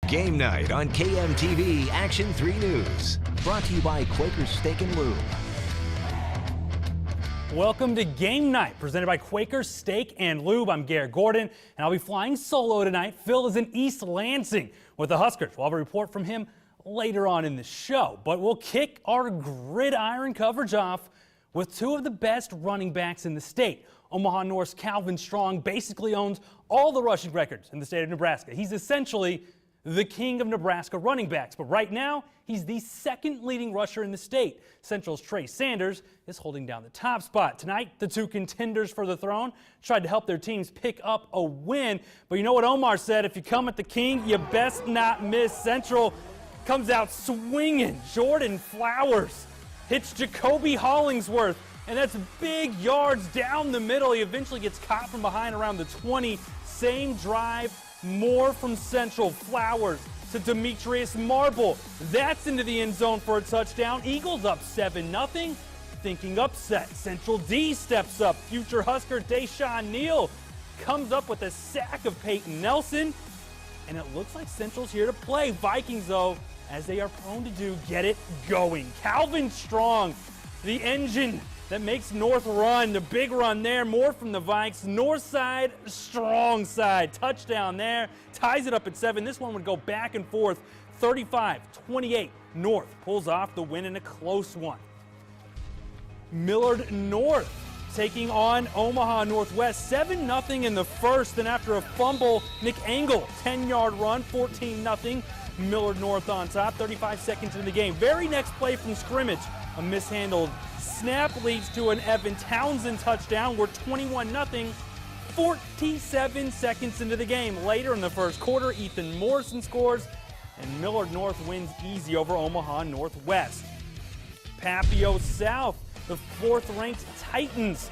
Game night on KMTV Action 3 News. Brought to you by Quaker Steak and Lube. Welcome to Game Night, presented by Quaker Steak and Lube. I'm Garrett Gordon, and I'll be flying solo tonight. Phil is in East Lansing with the Huskers. We'll have a report from him later on in the show. But we'll kick our gridiron coverage off with two of the best running backs in the state. Omaha North's Calvin Strong basically owns all the rushing records in the state of Nebraska. He's essentially the king of Nebraska running backs, but right now he's the second leading rusher in the state. Central's Trey Sanders is holding down the top spot. Tonight, the two contenders for the throne tried to help their teams pick up a win, but you know what Omar said, if you come at the king, you best not miss. Central comes out swinging. Jordan Flowers hits Jacoby Hollingsworth, and that's big yards down the middle. He eventually gets caught from behind around the 20. Same drive, more from Central. Flowers to Demetrius Marble. That's into the end zone for a touchdown. Eagles up 7-0. Thinking upset. Central D steps up. Future Husker Deshaun Neal comes up with a sack of Peyton Nelson. And it looks like Central's here to play. Vikings, though, as they are prone to do, get it going. Calvin Strong, the engine that makes North run. The big run there, more from the Vikes. North side, strong side. Touchdown there, ties it up at 7. This one would go back and forth. 35-28. North pulls off the win in a close one. Millard North taking on Omaha Northwest. 7-0 in the first, and after a fumble, Nick Engel, 10-yard run, 14-0. Millard North on top, 35 seconds in the game. Very next play from scrimmage, a mishandled snap leads to an Evan Townsend touchdown. We're 21-0, 47 seconds into the game. Later in the first quarter, Ethan Morrison scores, and Millard North wins easy over Omaha Northwest. Papio South, the 4th-ranked Titans,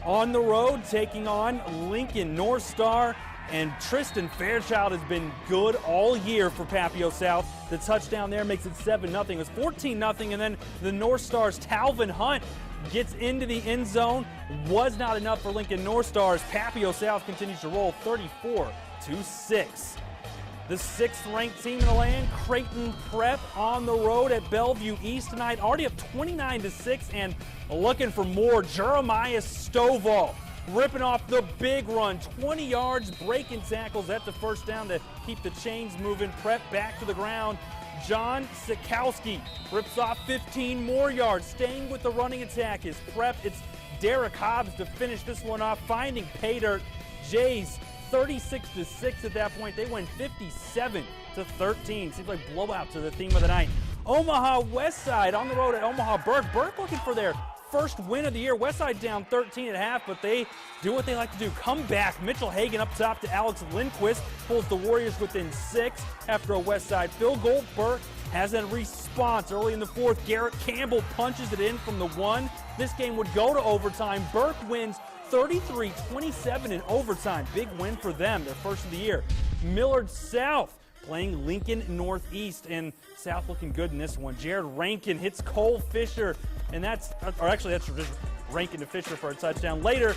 on the road taking on Lincoln North Star. And Tristan Fairchild has been good all year for Papio South. The touchdown there makes it 7-0. It was 14-0, and then the North Stars' Talvin Hunt gets into the end zone. Was not enough for Lincoln North Stars. Papio South continues to roll 34-6. The 6th-ranked team in the land, Creighton Prep, on the road at Bellevue East tonight. Already up 29-6, and looking for more. Jeremiah Stovall ripping off the big run, 20 yards, breaking tackles at the first down to keep the chains moving. Prep back to the ground. John Sikowski rips off 15 more yards, staying with the running attack. His Prep, it's Derek Hobbs to finish this one off, finding pay dirt. Jays 36-6 at that point. They win 57-13. Seems like blowouts are the theme of the night. Omaha West Side on the road at Omaha Burke. Burke looking for their first win of the year. Westside down 13.5, but they do what they like to do. Come back. Mitchell Hagan up top to Alex Lindquist. Pulls the Warriors within 6 after a Westside field goal. Burke has a response early in the 4th. Garrett Campbell punches it in from the 1. This game would go to overtime. Burke wins 33-27 in overtime. Big win for them, their first of the year. Millard South playing Lincoln Northeast, and South looking good in this one. Jared Rankin hits Cole Fisher, and that's just Rankin to Fisher for a touchdown. Later,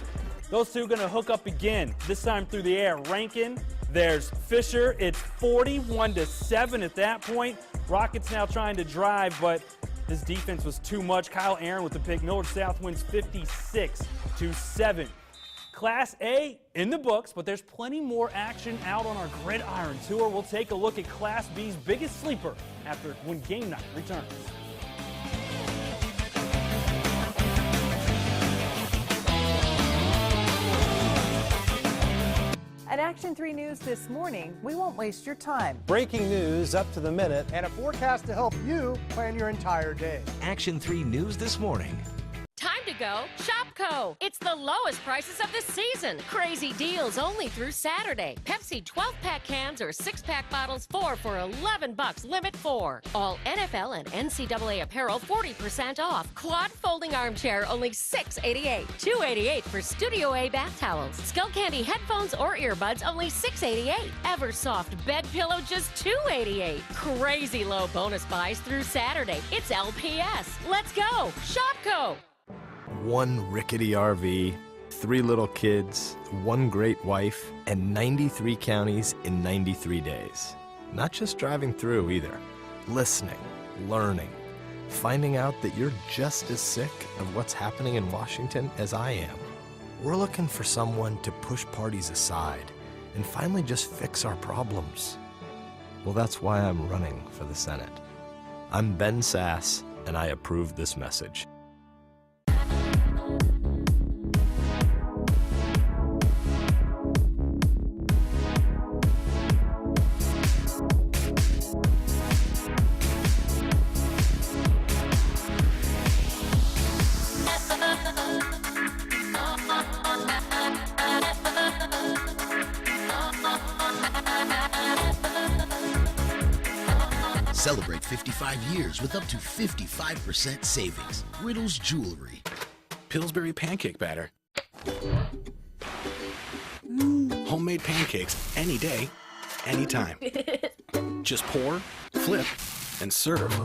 those two going to hook up again, this time through the air. Rankin, there's Fisher. It's 41-7 at that point. Rockets now trying to drive, but his defense was too much. Kyle Aaron with the pick. Millard South wins 56-7. Class A in the books, but there's plenty more action out on our Gridiron Tour. We'll take a look at Class B's biggest sleeper after when Game Night returns. At Action 3 News this morning, we won't waste your time. Breaking news up to the minute and a forecast to help you plan your entire day. Action 3 News this morning. Time to go Shopko. It's the lowest prices of the season. Crazy deals only through Saturday. Pepsi 12-pack cans or 6-pack bottles, 4 for $11, limit 4. All NFL and NCAA apparel 40% off. Quad folding armchair only $6.88. $2.88 for Studio A bath towels. Skull Candy headphones or earbuds only $6.88. Eversoft bed pillow just $2.88. Crazy low bonus buys through Saturday. It's LPS. Let's go Shopko. One rickety RV, 3 little kids, 1 great wife, and 93 counties in 93 days. Not just driving through either. Listening, learning, finding out that you're just as sick of what's happening in Washington as I am. We're looking for someone to push parties aside and finally just fix our problems. Well, that's why I'm running for the Senate. I'm Ben Sass, and I approve this message. Celebrate 55 years with up to 55% savings. Riddle's Jewelry. Pillsbury pancake batter. Homemade pancakes any day, anytime. Just pour, flip, and serve.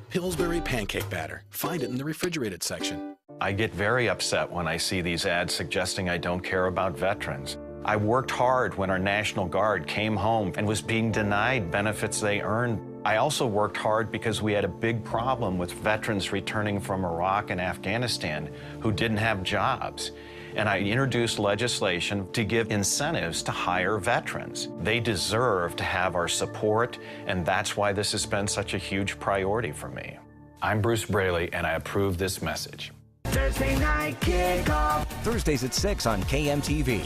Pillsbury pancake batter. Find it in the refrigerated section. I get very upset when I see these ads suggesting I don't care about veterans. I worked hard when our National Guard came home and was being denied benefits they earned. I also worked hard because we had a big problem with veterans returning from Iraq and Afghanistan who didn't have jobs. And I introduced legislation to give incentives to hire veterans. They deserve to have our support, and that's why this has been such a huge priority for me. I'm Bruce Braley, and I approve this message. Thursday Night Kickoff. Thursdays at 6 on KMTV.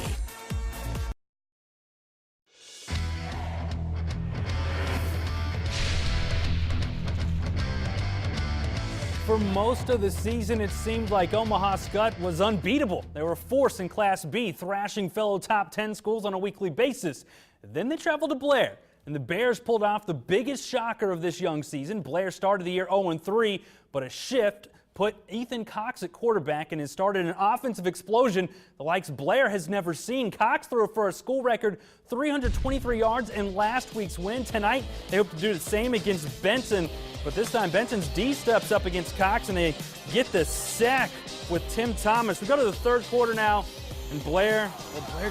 For most of the season, it seemed like Omaha Skutt was unbeatable. They were a force in Class B, thrashing fellow top 10 schools on a weekly basis. Then they traveled to Blair, and the Bears pulled off the biggest shocker of this young season. Blair started the year 0-3, but a shift put Ethan Cox at quarterback and has started an offensive explosion the likes Blair has never seen. Cox threw for a school record 323 yards in last week's win. Tonight, they hope to do the same against Benson, but this time Benson's D steps up against Cox and they get the sack with Tim Thomas. We go to the third quarter now, and Blair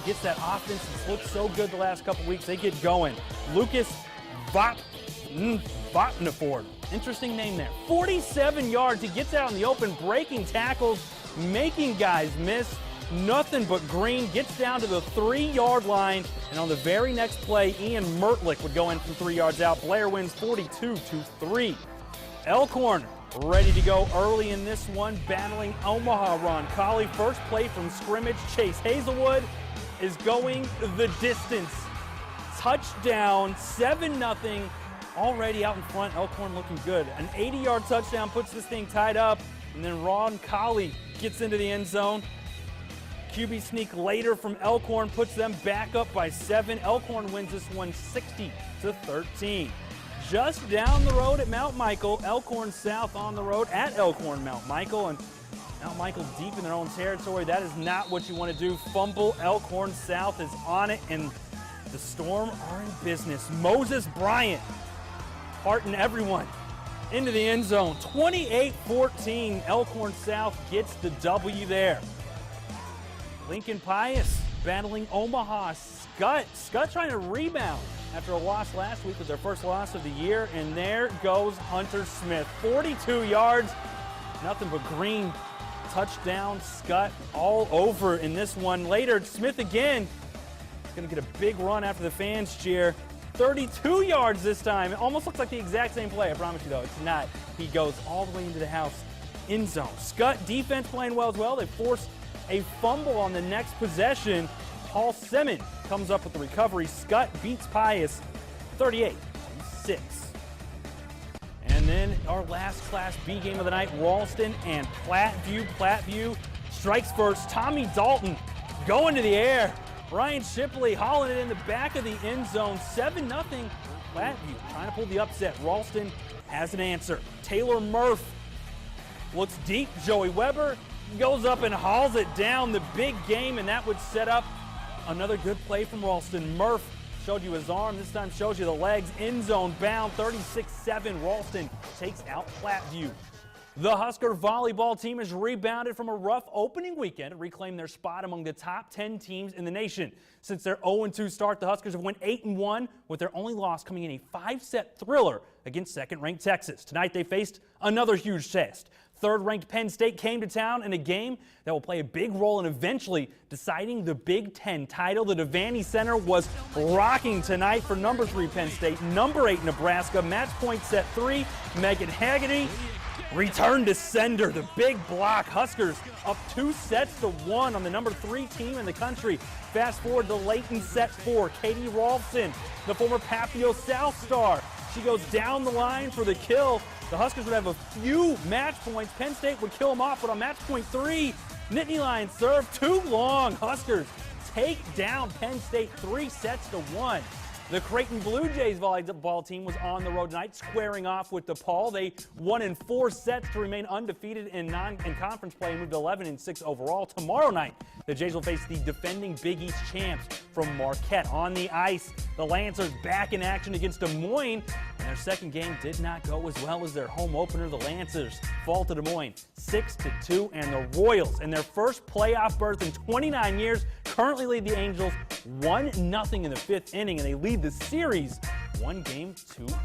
gets that offense that's looked so good the last couple weeks. They get going. Lucas Votnaford. Interesting name there. 47 yards. He gets out in the open, breaking tackles, making guys miss. Nothing but green. Gets down to the 3-yard line. And on the very next play, Ian Mertlick would go in from 3 yards out. Blair wins 42-3. Elkhorn ready to go early in this one, battling Omaha. Ron Colley. First play from scrimmage. Chase Hazelwood is going the distance. Touchdown, 7-0. Already out in front, Elkhorn looking good. An 80-yard touchdown puts this thing tied up, and then Ron Colley gets into the end zone. QB sneak later from Elkhorn puts them back up by 7. Elkhorn wins this one 60-13. Just down the road at Mount Michael, Elkhorn South on the road at Elkhorn Mount Michael, and Mount Michael deep in their own territory. That is not what you want to do. Fumble. Elkhorn South is on it, and the Storm are in business. Moses Bryant hearting everyone into the end zone. 28-14, Elkhorn South gets the W there. Lincoln Pius battling Omaha Skutt. Skutt trying to rebound after a loss last week with their first loss of the year, and there goes Hunter Smith. 42 yards, nothing but green. Touchdown, Skutt all over in this one. Later, Smith again. He's going to get a big run after the fans cheer. 32 yards this time. It almost looks like the exact same play. I promise you, though, it's not. He goes all the way into the house end zone. Skutt defense playing well as well. They force a fumble on the next possession. Paul Simmons comes up with the recovery. Skutt beats Pius 38-6. And then our last Class B game of the night, Ralston and Platteview. Platteview strikes first. Tommy Dalton going to the air. Ryan Shipley hauling it in the back of the end zone. 7-0. Platteview trying to pull the upset. Ralston has an answer. Taylor Murph looks deep. Joey Weber goes up and hauls it down. The big game, and that would set up another good play from Ralston. Murph showed you his arm. This time shows you the legs. End zone bound. 36-7. Ralston takes out Platteview. The Husker volleyball team has rebounded from a rough opening weekend and reclaimed their spot among the top 10 teams in the nation. Since their 0-2 start, the Huskers have went 8-1, with their only loss coming in a 5-set thriller against second-ranked Texas. Tonight they faced another huge test. Third-ranked Penn State came to town in a game that will play a big role in eventually deciding the Big Ten title. The Devaney Center was rocking tonight for number 3 Penn State, number 8 Nebraska. Match point set 3, Megan Haggerty return to sender. The big block. Huskers up 2-1 on the number 3 team in the country. Fast forward to late in set 4. Katie Rolfson, the former Papio South star. She goes down the line for the kill. The Huskers would have a few match points. Penn State would kill them off, but on match point 3, Nittany Lions serve too long. Huskers take down Penn State 3-1. The Creighton Blue Jays volleyball team was on the road tonight, squaring off with DePaul. They won in 4 sets to remain undefeated in conference play and moved to 11-6 overall. Tomorrow night, the Jays will face the defending Big East champs from Marquette. On the ice, the Lancers back in action against Des Moines, and their second game did not go as well as their home opener. The Lancers fall to Des Moines 6-2, and the Royals, in their first playoff berth in 29 years, currently lead the Angels 1-0 in the 5th inning, and they lead the series 1-2.